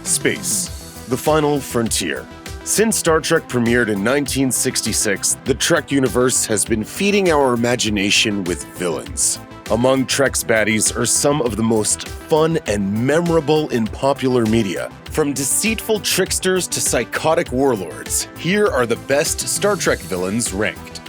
Space, the final frontier. Since Star Trek premiered in 1966, the Trek universe has been feeding our imagination with villains. Among Trek's baddies are some of the most fun and memorable in popular media. From deceitful tricksters to psychotic warlords, here are the best Star Trek villains ranked.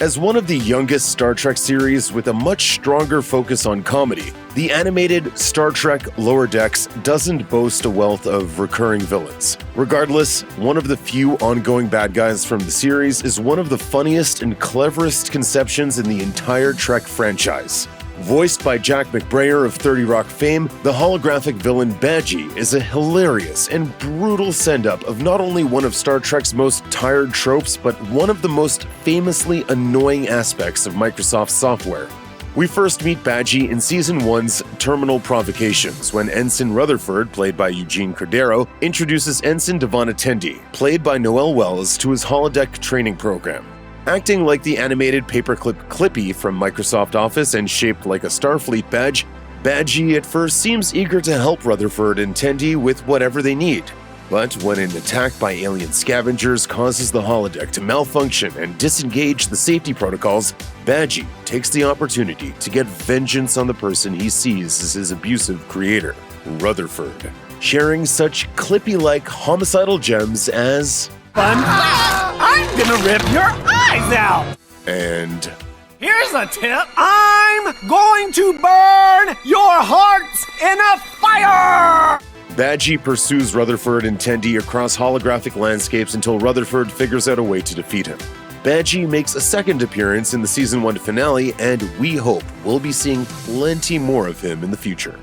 As one of the youngest Star Trek series with a much stronger focus on comedy, the animated Star Trek Lower Decks doesn't boast a wealth of recurring villains. Regardless, one of the few ongoing bad guys from the series is one of the funniest and cleverest conceptions in the entire Trek franchise. Voiced by Jack McBrayer of 30 Rock fame, the holographic villain Badgie is a hilarious and brutal send-up of not only one of Star Trek's most tired tropes, but one of the most famously annoying aspects of Microsoft's software. We first meet Badgie in Season 1's Terminal Provocations, when Ensign Rutherford, played by Eugene Cordero, introduces Ensign Devon Attendee, played by Noel Wells, to his holodeck training program. Acting like the animated paperclip Clippy from Microsoft Office and shaped like a Starfleet badge, Badgie at first seems eager to help Rutherford and Tendi with whatever they need. But when an attack by alien scavengers causes the holodeck to malfunction and disengage the safety protocols, Badgie takes the opportunity to get vengeance on the person he sees as his abusive creator, Rutherford, sharing such Clippy-like homicidal gems as I'm gonna rip your eyes out! And here's a tip. I'm going to burn your hearts in a fire! Badgie pursues Rutherford and Tendi across holographic landscapes until Rutherford figures out a way to defeat him. Badgie makes a second appearance in the Season 1 finale, and we hope we'll be seeing plenty more of him in the future.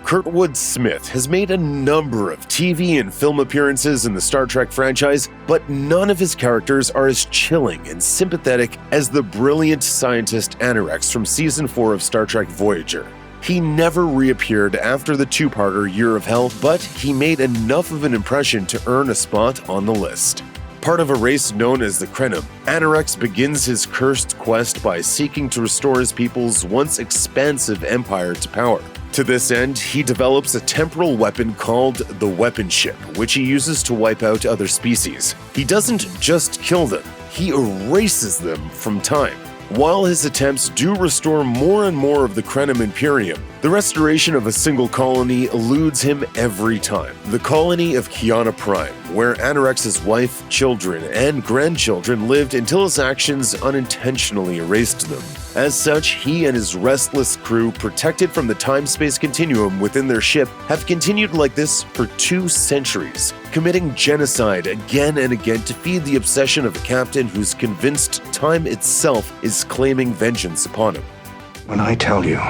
Kurtwood Smith has made a number of TV and film appearances in the Star Trek franchise, but none of his characters are as chilling and sympathetic as the brilliant scientist Anorex from Season 4 of Star Trek Voyager. He never reappeared after the two-parter Year of Hell, but he made enough of an impression to earn a spot on the list. Part of a race known as the Krenim, Anorex begins his cursed quest by seeking to restore his people's once expansive empire to power. To this end, he develops a temporal weapon called the Weapon Ship, which he uses to wipe out other species. He doesn't just kill them, he erases them from time. While his attempts do restore more and more of the Krenim Imperium, the restoration of a single colony eludes him every time. The colony of Kiana Prime, where Anorex's wife, children, and grandchildren lived until his actions unintentionally erased them. As such, he and his restless crew, protected from the time-space continuum within their ship, have continued like this for 2 centuries, committing genocide again and again to feed the obsession of a captain who's convinced time itself is claiming vengeance upon him. When I tell you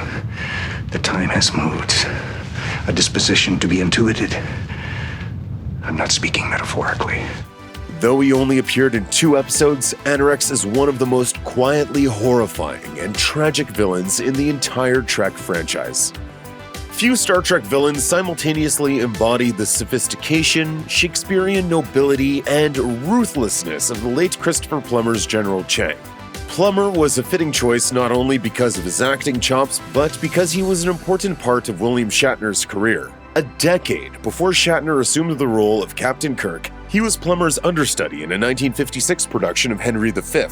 the time has moods, a disposition to be intuited, I'm not speaking metaphorically. Though he only appeared in 2 episodes, Anorex is one of the most quietly horrifying and tragic villains in the entire Trek franchise. Few Star Trek villains simultaneously embody the sophistication, Shakespearean nobility, and ruthlessness of the late Christopher Plummer's General Chang. Plummer was a fitting choice not only because of his acting chops, but because he was an important part of William Shatner's career. A decade before Shatner assumed the role of Captain Kirk, he was Plummer's understudy in a 1956 production of Henry V.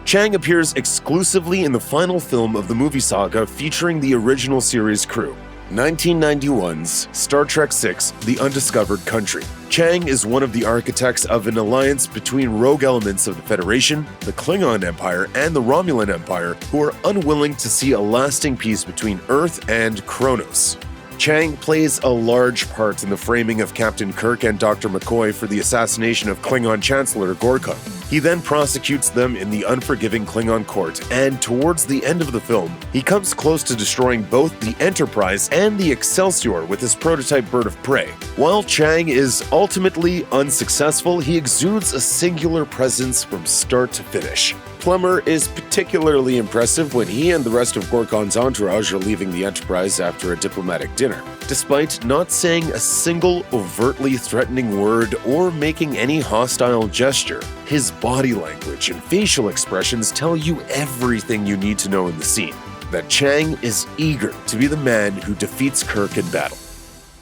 Chang appears exclusively in the final film of the movie saga featuring the original series crew, 1991's Star Trek VI: The Undiscovered Country. Chang is one of the architects of an alliance between rogue elements of the Federation, the Klingon Empire, and the Romulan Empire, who are unwilling to see a lasting peace between Earth and Kronos. Chang plays a large part in the framing of Captain Kirk and Dr. McCoy for the assassination of Klingon Chancellor Gorka. He then prosecutes them in the unforgiving Klingon court, and towards the end of the film, he comes close to destroying both the Enterprise and the Excelsior with his prototype bird of prey. While Chang is ultimately unsuccessful, he exudes a singular presence from start to finish. Plummer is particularly impressive when he and the rest of Gorkon's entourage are leaving the Enterprise after a diplomatic dinner. Despite not saying a single overtly threatening word or making any hostile gesture, his body language and facial expressions tell you everything you need to know in the scene. That Chang is eager to be the man who defeats Kirk in battle.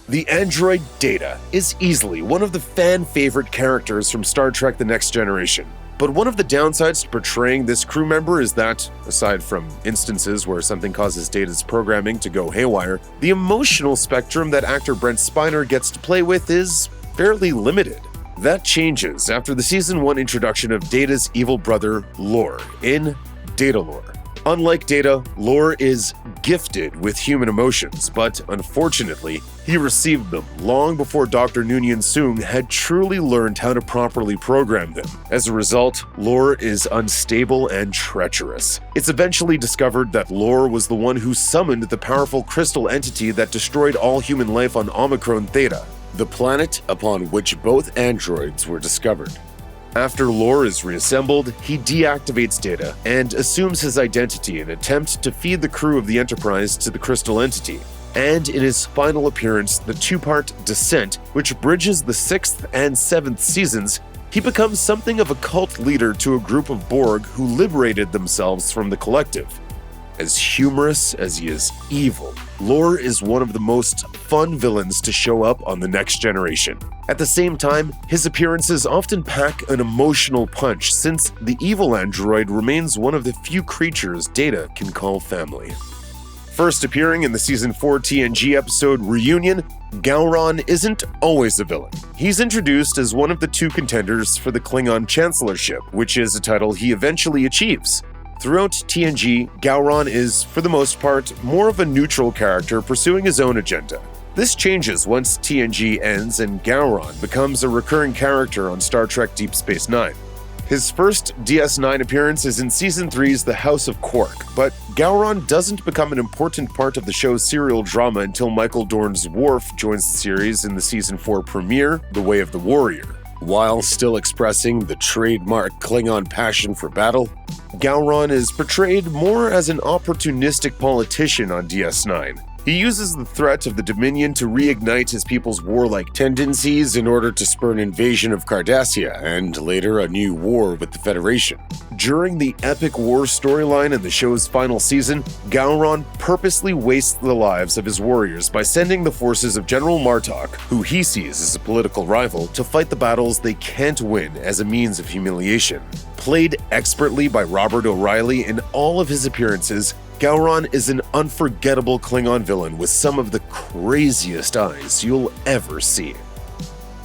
The android Data is easily one of the fan-favorite characters from Star Trek The Next Generation. But one of the downsides to portraying this crew member is that, aside from instances where something causes Data's programming to go haywire, the emotional spectrum that actor Brent Spiner gets to play with is fairly limited. That changes after the Season 1 introduction of Data's evil brother, Lore, in Data Lore. Unlike Data, Lore is gifted with human emotions, but unfortunately, he received them long before Dr. Noonien Soong had truly learned how to properly program them. As a result, Lore is unstable and treacherous. It's eventually discovered that Lore was the one who summoned the powerful crystal entity that destroyed all human life on Omicron Theta, the planet upon which both androids were discovered. After Lore is reassembled, he deactivates Data and assumes his identity in an attempt to feed the crew of the Enterprise to the crystal entity. And in his final appearance, the two-part Descent, which bridges the 6th and 7th seasons, he becomes something of a cult leader to a group of Borg who liberated themselves from the collective. As humorous as he is evil, Lore is one of the most fun villains to show up on The Next Generation. At the same time, his appearances often pack an emotional punch since the evil android remains one of the few creatures Data can call family. First appearing in the Season 4 TNG episode Reunion, Gowron isn't always a villain. He's introduced as one of the two contenders for the Klingon Chancellorship, which is a title he eventually achieves. Throughout TNG, Gowron is, for the most part, more of a neutral character pursuing his own agenda. This changes once TNG ends and Gowron becomes a recurring character on Star Trek Deep Space Nine. His first DS9 appearance is in Season 3's The House of Quark, but Gowron doesn't become an important part of the show's serial drama until Michael Dorn's Worf joins the series in the Season 4 premiere, The Way of the Warrior. While still expressing the trademark Klingon passion for battle, Gowron is portrayed more as an opportunistic politician on DS9. He uses the threat of the Dominion to reignite his people's warlike tendencies in order to spur an invasion of Cardassia and later a new war with the Federation. During the epic war storyline in the show's final season, Gowron purposely wastes the lives of his warriors by sending the forces of General Martok, who he sees as a political rival, to fight the battles they can't win as a means of humiliation. Played expertly by Robert O'Reilly in all of his appearances, Gowron is an unforgettable Klingon villain with some of the craziest eyes you'll ever see.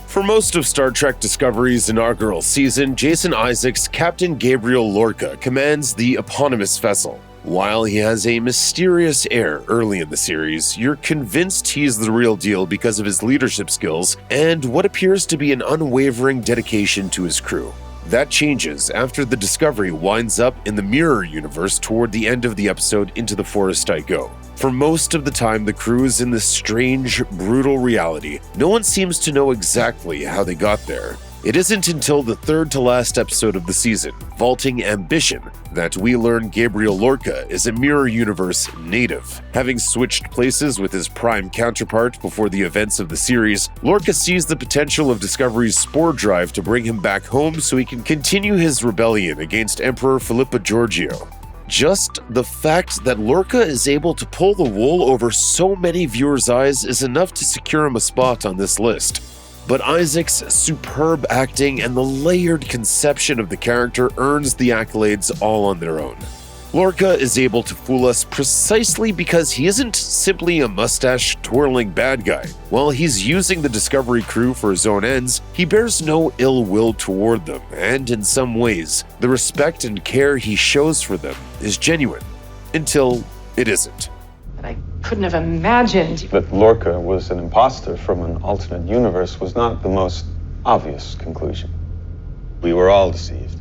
For most of Star Trek Discovery's inaugural season, Jason Isaacs' Captain Gabriel Lorca commands the eponymous vessel. While he has a mysterious air early in the series, you're convinced he's the real deal because of his leadership skills and what appears to be an unwavering dedication to his crew. That changes after the Discovery winds up in the Mirror Universe toward the end of the episode Into the Forest I Go. For most of the time, the crew is in this strange, brutal reality. No one seems to know exactly how they got there. It isn't until the third to last episode of the season, Vaulting Ambition, that we learn Gabriel Lorca is a Mirror Universe native. Having switched places with his prime counterpart before the events of the series, Lorca sees the potential of Discovery's spore drive to bring him back home so he can continue his rebellion against Emperor Filippo Giorgio. Just the fact that Lorca is able to pull the wool over so many viewers' eyes is enough to secure him a spot on this list. But Isaac's superb acting and the layered conception of the character earns the accolades all on their own. Lorca is able to fool us precisely because he isn't simply a mustache-twirling bad guy. While he's using the Discovery crew for his own ends, he bears no ill will toward them, and in some ways, the respect and care he shows for them is genuine, until it isn't. I couldn't have imagined. That Lorca was an imposter from an alternate universe was not the most obvious conclusion. We were all deceived.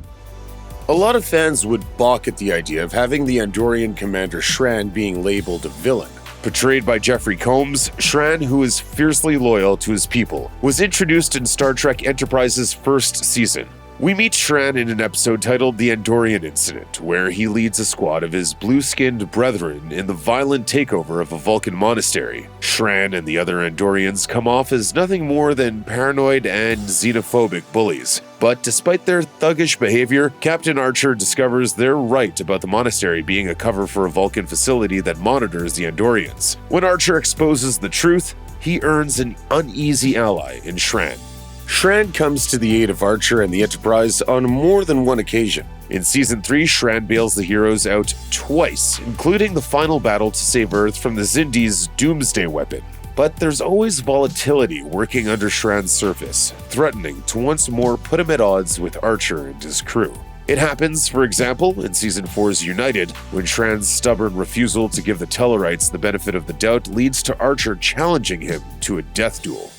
A lot of fans would balk at the idea of having the Andorian commander Shran being labeled a villain. Portrayed by Jeffrey Combs, Shran, who is fiercely loyal to his people, was introduced in Star Trek Enterprise's first season. We meet Shran in an episode titled The Andorian Incident, where he leads a squad of his blue-skinned brethren in the violent takeover of a Vulcan monastery. Shran and the other Andorians come off as nothing more than paranoid and xenophobic bullies. But despite their thuggish behavior, Captain Archer discovers they're right about the monastery being a cover for a Vulcan facility that monitors the Andorians. When Archer exposes the truth, he earns an uneasy ally in Shran. Shran comes to the aid of Archer and the Enterprise on more than one occasion. In Season 3, Shran bails the heroes out twice, including the final battle to save Earth from the Xindi's doomsday weapon. But there's always volatility working under Shran's surface, threatening to once more put him at odds with Archer and his crew. It happens, for example, in Season 4's United, when Shran's stubborn refusal to give the Tellarites the benefit of the doubt leads to Archer challenging him to a death duel.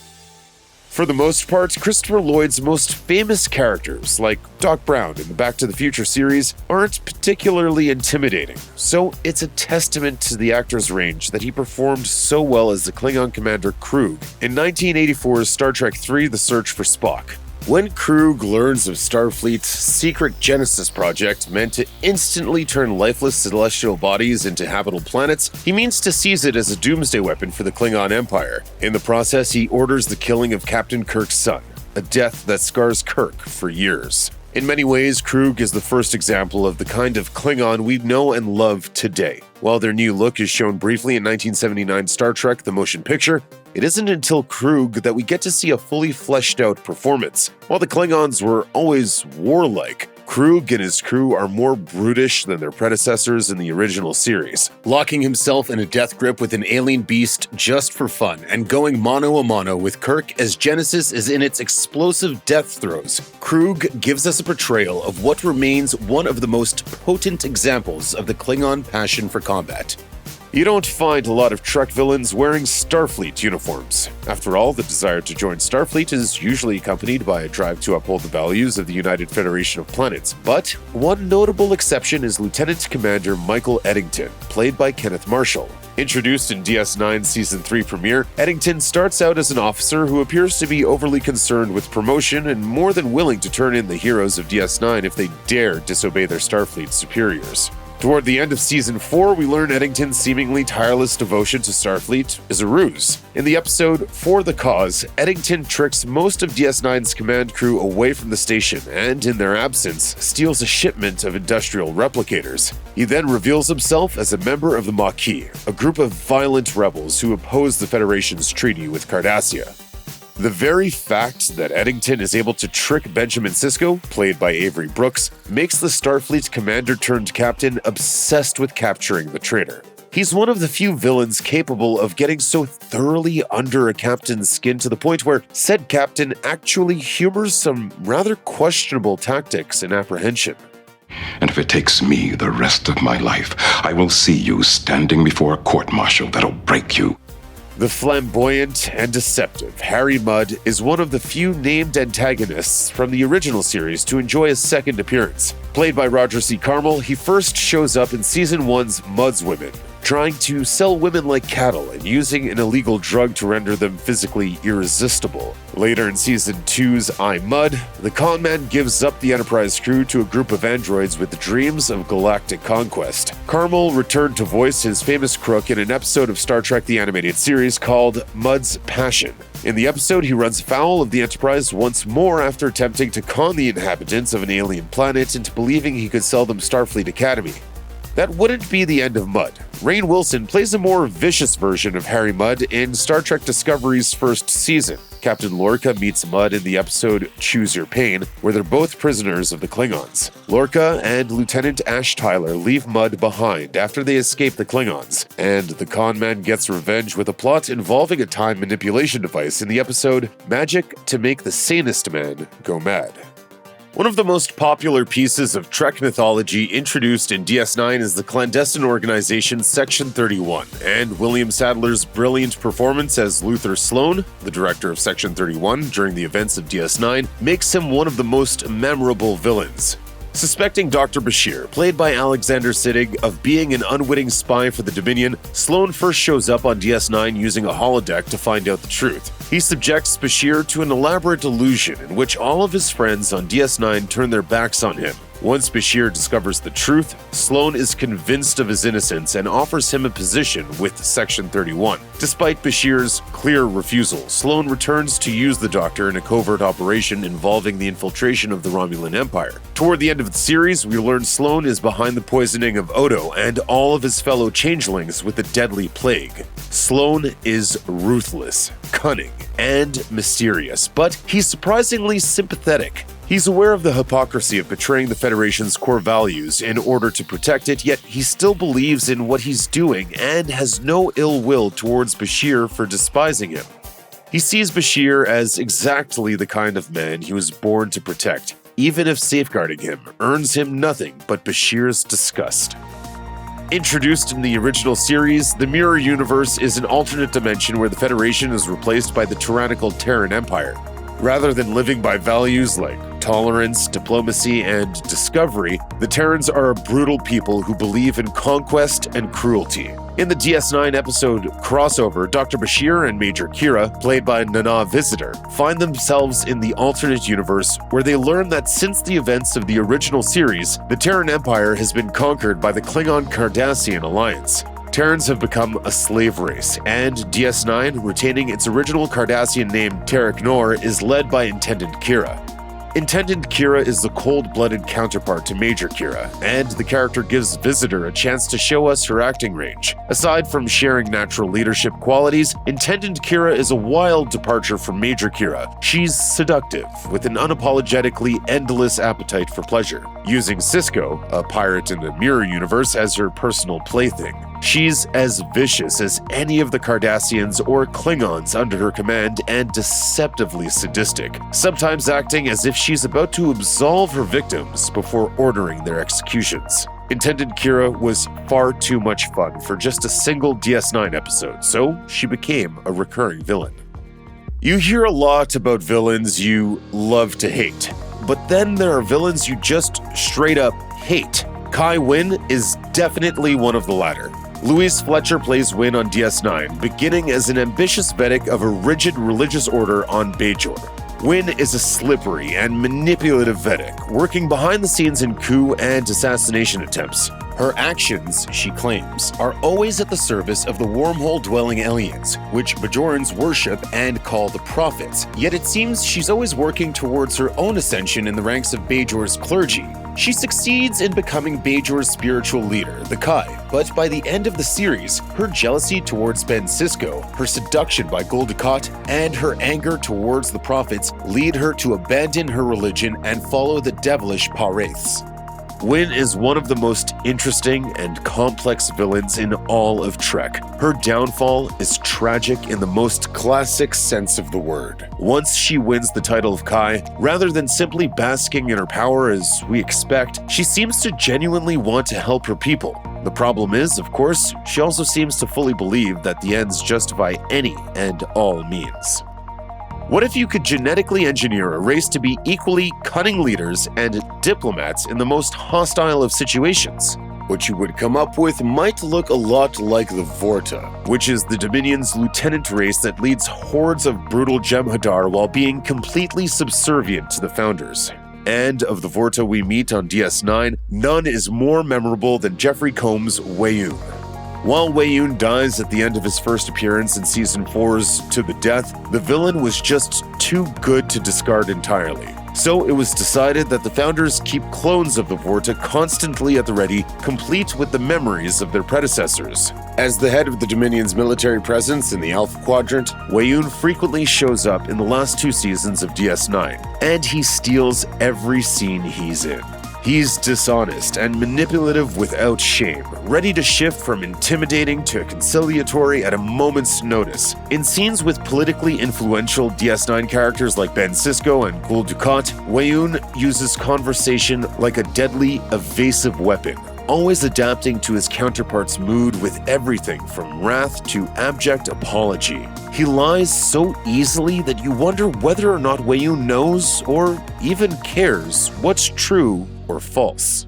For the most part, Christopher Lloyd's most famous characters, like Doc Brown in the Back to the Future series, aren't particularly intimidating, so it's a testament to the actor's range that he performed so well as the Klingon commander Krug in 1984's Star Trek III: The Search for Spock. When Krug learns of Starfleet's secret Genesis project meant to instantly turn lifeless celestial bodies into habitable planets, he means to seize it as a doomsday weapon for the Klingon Empire. In the process, he orders the killing of Captain Kirk's son, a death that scars Kirk for years. In many ways, Krug is the first example of the kind of Klingon we know and love today. While their new look is shown briefly in 1979's Star Trek: The Motion Picture, it isn't until Krug that we get to see a fully fleshed out performance. While the Klingons were always warlike, Krug and his crew are more brutish than their predecessors in the original series, locking himself in a death grip with an alien beast just for fun and going mano-a-mano with Kirk as Genesis is in its explosive death throes. Krug gives us a portrayal of what remains one of the most potent examples of the Klingon passion for combat. You don't find a lot of Trek villains wearing Starfleet uniforms. After all, the desire to join Starfleet is usually accompanied by a drive to uphold the values of the United Federation of Planets. But one notable exception is Lieutenant Commander Michael Eddington, played by Kenneth Marshall. Introduced in DS9's Season 3 premiere, Eddington starts out as an officer who appears to be overly concerned with promotion and more than willing to turn in the heroes of DS9 if they dare disobey their Starfleet superiors. Toward the end of Season 4, we learn Eddington's seemingly tireless devotion to Starfleet is a ruse. In the episode For the Cause, Eddington tricks most of DS9's command crew away from the station and, in their absence, steals a shipment of industrial replicators. He then reveals himself as a member of the Maquis, a group of violent rebels who oppose the Federation's treaty with Cardassia. The very fact that Eddington is able to trick Benjamin Sisko, played by Avery Brooks, makes the Starfleet's commander-turned-captain obsessed with capturing the traitor. He's one of the few villains capable of getting so thoroughly under a captain's skin to the point where said captain actually humors some rather questionable tactics and apprehension. And if it takes me the rest of my life, I will see you standing before a court-martial that'll break you. The flamboyant and deceptive Harry Mudd is one of the few named antagonists from the original series to enjoy a second appearance. Played by Roger C. Carmel, he first shows up in Season 1's Mudd's Women, trying to sell women like cattle and using an illegal drug to render them physically irresistible. Later in Season 2's I, Mudd, the conman gives up the Enterprise crew to a group of androids with dreams of galactic conquest. Carmel returned to voice his famous crook in an episode of Star Trek the Animated Series called Mudd's Passion. In the episode, he runs foul of the Enterprise once more after attempting to con the inhabitants of an alien planet into believing he could sell them Starfleet Academy. That wouldn't be the end of Mudd. Rainn Wilson plays a more vicious version of Harry Mudd in Star Trek Discovery's first season. Captain Lorca meets Mudd in the episode Choose Your Pain, where they're both prisoners of the Klingons. Lorca and Lieutenant Ash Tyler leave Mudd behind after they escape the Klingons, and the conman gets revenge with a plot involving a time manipulation device in the episode Magic to Make the Sanest Man Go Mad. One of the most popular pieces of Trek mythology introduced in DS9 is the clandestine organization Section 31, and William Sadler's brilliant performance as Luther Sloan, the director of Section 31 during the events of DS9, makes him one of the most memorable villains. Suspecting Dr. Bashir, played by Alexander Siddig, of being an unwitting spy for the Dominion, Sloan first shows up on DS9 using a holodeck to find out the truth. He subjects Bashir to an elaborate illusion in which all of his friends on DS9 turn their backs on him, Once Bashir discovers the truth, Sloan is convinced of his innocence and offers him a position with Section 31. Despite Bashir's clear refusal, Sloan returns to use the Doctor in a covert operation involving the infiltration of the Romulan Empire. Toward the end of the series, we learn Sloan is behind the poisoning of Odo and all of his fellow changelings with the deadly plague. Sloan is ruthless, cunning, and mysterious, but he's surprisingly sympathetic. He's aware of the hypocrisy of betraying the Federation's core values in order to protect it, yet he still believes in what he's doing and has no ill will towards Bashir for despising him. He sees Bashir as exactly the kind of man he was born to protect, even if safeguarding him earns him nothing but Bashir's disgust. Introduced in the original series, the Mirror Universe is an alternate dimension where the Federation is replaced by the tyrannical Terran Empire. Rather than living by values like tolerance, diplomacy, and discovery, the Terrans are a brutal people who believe in conquest and cruelty. In the DS9 episode Crossover, Dr. Bashir and Major Kira, played by Nana Visitor, find themselves in the alternate universe where they learn that since the events of the original series, the Terran Empire has been conquered by the Klingon-Cardassian alliance. Terrans have become a slave race, and DS9, retaining its original Cardassian name Terek Nor, is led by Intendant Kira. Intendant Kira is the cold-blooded counterpart to Major Kira, and the character gives Visitor a chance to show us her acting range. Aside from sharing natural leadership qualities, Intendant Kira is a wild departure from Major Kira. She's seductive, with an unapologetically endless appetite for pleasure, using Sisko, a pirate in the Mirror Universe, as her personal plaything. She's as vicious as any of the Cardassians or Klingons under her command and deceptively sadistic, sometimes acting as if she's about to absolve her victims before ordering their executions. Intendant Kira was far too much fun for just a single DS9 episode, so she became a recurring villain. You hear a lot about villains you love to hate, but then there are villains you just straight up hate. Kai Winn is definitely one of the latter. Louise Fletcher plays Winn on DS9, beginning as an ambitious Vedic of a rigid religious order on Bajor. Winn is a slippery and manipulative Vedic, working behind the scenes in coup and assassination attempts. Her actions, she claims, are always at the service of the wormhole-dwelling aliens, which Bajorans worship and call the prophets. Yet it seems she's always working towards her own ascension in the ranks of Bajor's clergy. She succeeds in becoming Bajor's spiritual leader, the Kai, but by the end of the series, her jealousy towards Ben Sisko, her seduction by Gul Dukat, and her anger towards the prophets lead her to abandon her religion and follow the devilish Pa-wraiths. Winn is one of the most interesting and complex villains in all of Trek. Her downfall is tragic in the most classic sense of the word. Once she wins the title of Kai, rather than simply basking in her power as we expect, she seems to genuinely want to help her people. The problem is, of course, she also seems to fully believe that the ends justify any and all means. What if you could genetically engineer a race to be equally cunning leaders and diplomats in the most hostile of situations? What you would come up with might look a lot like the Vorta, which is the Dominion's lieutenant race that leads hordes of brutal Jem'Hadar while being completely subservient to the Founders. And of the Vorta we meet on DS9, none is more memorable than Jeffrey Combs' Weyoun. While Weyoun dies at the end of his first appearance in Season 4's To the Death, the villain was just too good to discard entirely. So it was decided that the Founders keep clones of the Vorta constantly at the ready, complete with the memories of their predecessors. As the head of the Dominion's military presence in the Alpha Quadrant, Weyoun frequently shows up in the last 2 seasons of DS9, and he steals every scene he's in. He's dishonest and manipulative without shame, ready to shift from intimidating to conciliatory at a moment's notice. In scenes with politically influential DS9 characters like Ben Sisko and Gul Dukat, Weyoun uses conversation like a deadly, evasive weapon, always adapting to his counterpart's mood with everything from wrath to abject apology. He lies so easily that you wonder whether or not Weyoun knows or even cares what's true or false.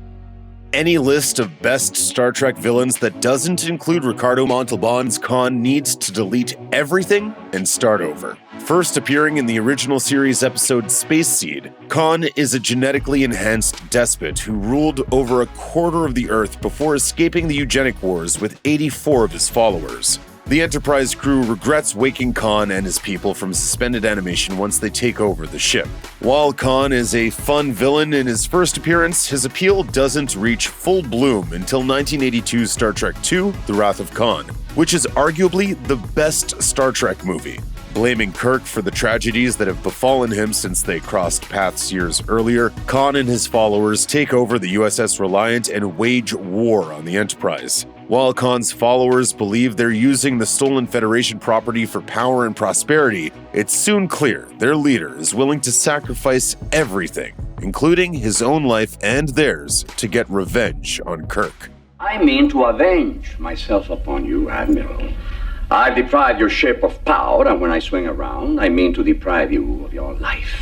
Any list of best Star Trek villains that doesn't include Ricardo Montalban's Khan needs to delete everything and start over. First appearing in the original series episode Space Seed, Khan is a genetically enhanced despot who ruled over a quarter of the Earth before escaping the eugenic wars with 84 of his followers. The Enterprise crew regrets waking Khan and his people from suspended animation once they take over the ship. While Khan is a fun villain in his first appearance, his appeal doesn't reach full bloom until 1982's Star Trek II: The Wrath of Khan, which is arguably the best Star Trek movie. Blaming Kirk for the tragedies that have befallen him since they crossed paths years earlier, Khan and his followers take over the USS Reliant and wage war on the Enterprise. While Khan's followers believe they're using the stolen Federation property for power and prosperity, it's soon clear their leader is willing to sacrifice everything, including his own life and theirs, to get revenge on Kirk. I mean to avenge myself upon you, Admiral. I've deprived your ship of power, and when I swing around, I mean to deprive you of your life.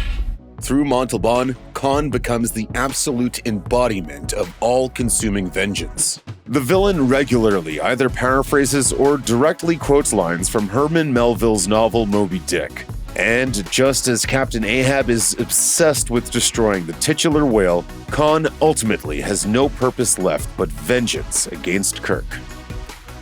Through Montalban, Khan becomes the absolute embodiment of all-consuming vengeance. The villain regularly either paraphrases or directly quotes lines from Herman Melville's novel Moby Dick. And just as Captain Ahab is obsessed with destroying the titular whale, Khan ultimately has no purpose left but vengeance against Kirk.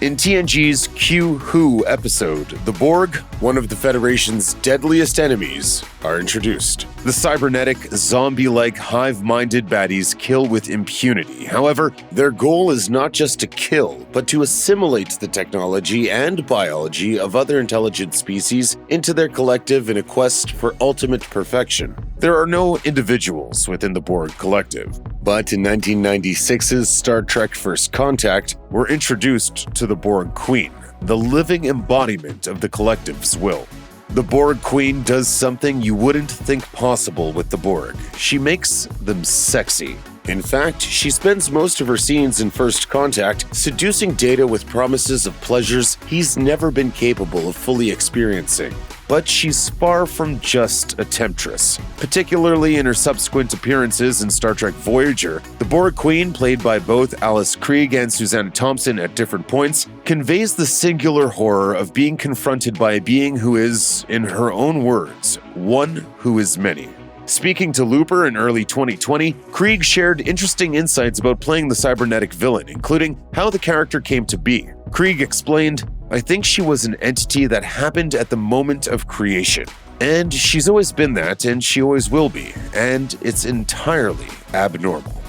In TNG's Q-Who episode, the Borg, one of the Federation's deadliest enemies, are introduced. The cybernetic, zombie-like, hive-minded baddies kill with impunity. However, their goal is not just to kill, but to assimilate the technology and biology of other intelligent species into their collective in a quest for ultimate perfection. There are no individuals within the Borg collective, but in 1996's Star Trek First Contact, we're introduced to the Borg Queen, the living embodiment of the collective's will. The Borg Queen does something you wouldn't think possible with the Borg. She makes them sexy. In fact, she spends most of her scenes in First Contact seducing Data with promises of pleasures he's never been capable of fully experiencing. But she's far from just a temptress. Particularly in her subsequent appearances in Star Trek Voyager, the Borg Queen, played by both Alice Krige and Susanna Thompson at different points, conveys the singular horror of being confronted by a being who is, in her own words, one who is many. Speaking to Looper in early 2020, Krieg shared interesting insights about playing the cybernetic villain, including how the character came to be. Krieg explained, "I think she was an entity that happened at the moment of creation. And she's always been that, and she always will be, and it's entirely abnormal."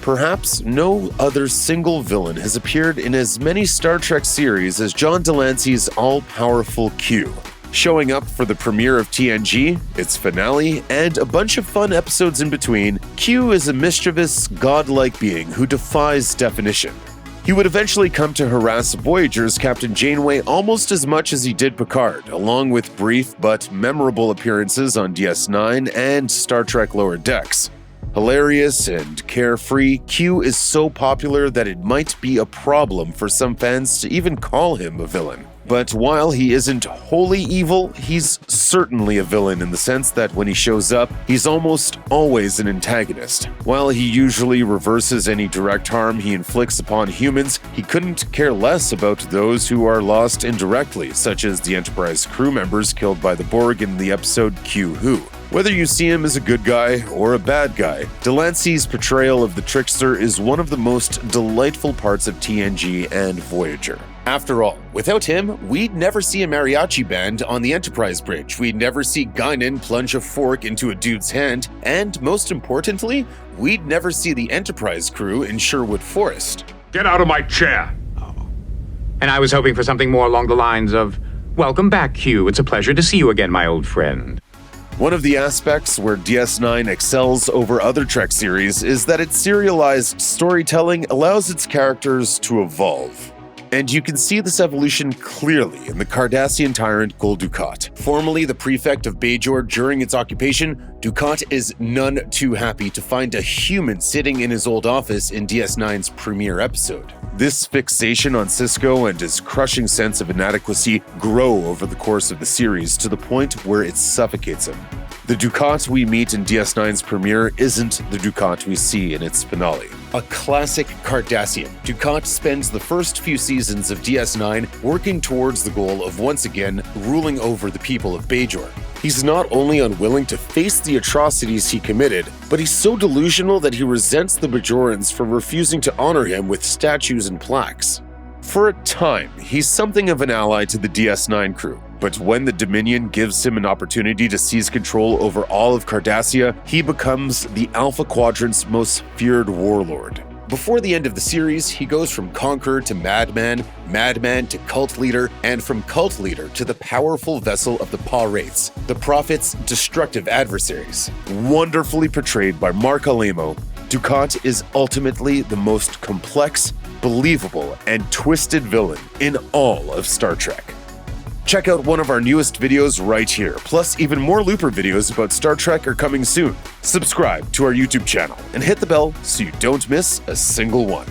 Perhaps no other single villain has appeared in as many Star Trek series as John Delancey's all-powerful Q. Showing up for the premiere of TNG, its finale, and a bunch of fun episodes in between, Q is a mischievous, godlike being who defies definition. He would eventually come to harass Voyager's Captain Janeway almost as much as he did Picard, along with brief but memorable appearances on DS9 and Star Trek Lower Decks. Hilarious and carefree, Q is so popular that it might be a problem for some fans to even call him a villain. But while he isn't wholly evil, he's certainly a villain in the sense that when he shows up, he's almost always an antagonist. While he usually reverses any direct harm he inflicts upon humans, he couldn't care less about those who are lost indirectly, such as the Enterprise crew members killed by the Borg in the episode Q-Who. Whether you see him as a good guy or a bad guy, Delancey's portrayal of the trickster is one of the most delightful parts of TNG and Voyager. After all, without him, we'd never see a mariachi band on the Enterprise bridge, we'd never see Guinan plunge a fork into a dude's hand, and most importantly, we'd never see the Enterprise crew in Sherwood Forest. Get out of my chair! Oh. And I was hoping for something more along the lines of, "Welcome back, Q. It's a pleasure to see you again, my old friend." One of the aspects where DS9 excels over other Trek series is that its serialized storytelling allows its characters to evolve. And you can see this evolution clearly in the Cardassian tyrant Gul Dukat. Formerly the prefect of Bajor during its occupation, Dukat is none too happy to find a human sitting in his old office in DS9's premiere episode. This fixation on Sisko and his crushing sense of inadequacy grow over the course of the series to the point where it suffocates him. The Dukat we meet in DS9's premiere isn't the Dukat we see in its finale. A classic Cardassian, Dukat spends the first few seasons of DS9 working towards the goal of once again ruling over the people of Bajor. He's not only unwilling to face the atrocities he committed, but he's so delusional that he resents the Bajorans for refusing to honor him with statues and plaques. For a time, he's something of an ally to the DS9 crew, but when the Dominion gives him an opportunity to seize control over all of Cardassia, he becomes the Alpha Quadrant's most feared warlord. Before the end of the series, he goes from conqueror to madman, madman to cult leader, and from cult leader to the powerful vessel of the Pa-Wraiths, the Prophet's destructive adversaries. Wonderfully portrayed by Mark Alemo, Dukat is ultimately the most complex, believable, and twisted villain in all of Star Trek. Check out one of our newest videos right here, plus even more Looper videos about Star Trek are coming soon. Subscribe to our YouTube channel and hit the bell so you don't miss a single one.